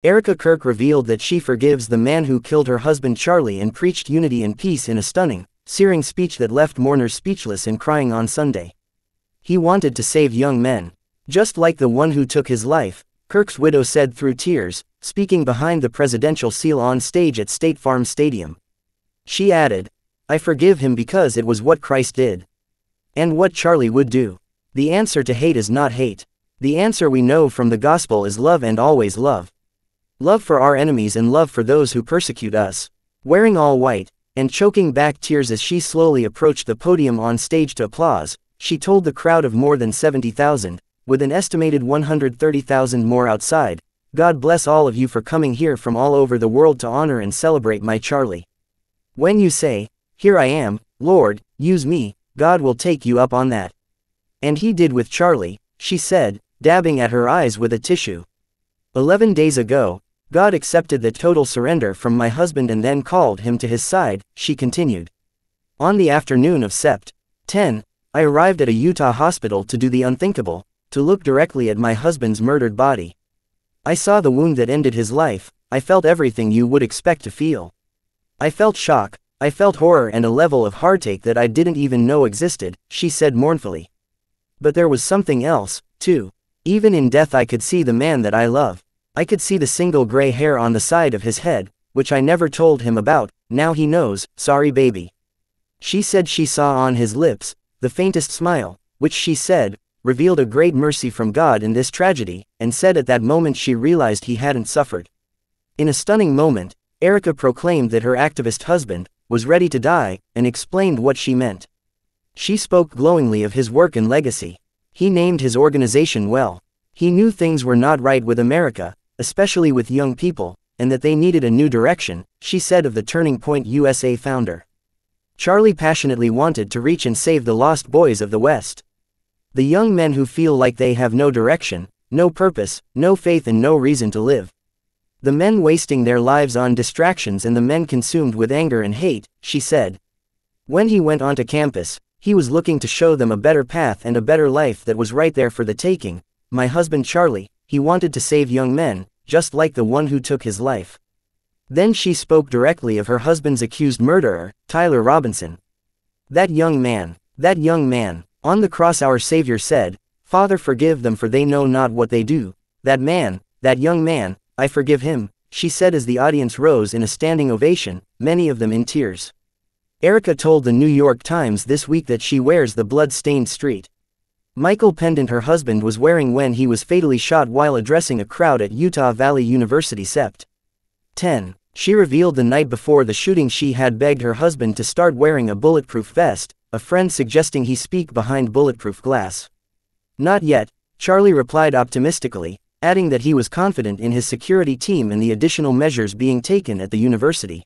Erika Kirk revealed that she forgives the man who killed her husband Charlie and preached unity and peace in a stunning, searing speech that left mourners speechless and crying on Sunday. He wanted to save young men, just like the one who took his life, Kirk's widow said through tears, speaking behind the presidential seal on stage at State Farm Stadium. She added, "I forgive him because it was what Christ did. And what Charlie would do. The answer to hate is not hate. The answer we know from the gospel is love and always love. Love for our enemies and love for those who persecute us." Wearing all white, and choking back tears as she slowly approached the podium on stage to applause, she told the crowd of more than 70,000, with an estimated 130,000 more outside, "God bless all of you for coming here from all over the world to honor and celebrate my Charlie. When you say, 'Here I am, Lord, use me,' God will take you up on that. And he did with Charlie," she said, dabbing at her eyes with a tissue. 11 days ago, God accepted the total surrender from my husband and then called him to his side," she continued. "On the afternoon of Sept. 10, I arrived at a Utah hospital to do the unthinkable, to look directly at my husband's murdered body. I saw the wound that ended his life. I felt everything you would expect to feel. I felt shock, I felt horror and a level of heartache that I didn't even know existed," she said mournfully. "But there was something else, too. Even in death I could see the man that I love. I could see the single gray hair on the side of his head, which I never told him about. Now he knows, sorry baby." She said she saw on his lips the faintest smile, which she said revealed a great mercy from God in this tragedy, and said at that moment she realized he hadn't suffered. In a stunning moment, Erika proclaimed that her activist husband was ready to die, and explained what she meant. She spoke glowingly of his work and legacy. He named his organization well. He knew things were not right with America, especially with young people, and that they needed a new direction, she said of the Turning Point USA founder. Charlie passionately wanted to reach and save the lost boys of the West. The young men who feel like they have no direction, no purpose, no faith and no reason to live. The men wasting their lives on distractions and the men consumed with anger and hate, she said. When he went onto campus, he was looking to show them a better path and a better life that was right there for the taking. My husband Charlie, he wanted to save young men, just like the one who took his life. Then she spoke directly of her husband's accused murderer, Tyler Robinson. That young man, on the cross our Savior said, "Father, forgive them for they know not what they do." That young man, I forgive him, she said as the audience rose in a standing ovation, many of them in tears. Erika told the New York Times this week that she wears the blood-stained street Michael pendant her husband was wearing when he was fatally shot while addressing a crowd at Utah Valley University Sept. 10. She revealed the night before the shooting she had begged her husband to start wearing a bulletproof vest, a friend suggesting he speak behind bulletproof glass. Not yet, Charlie replied optimistically, adding that he was confident in his security team and the additional measures being taken at the university.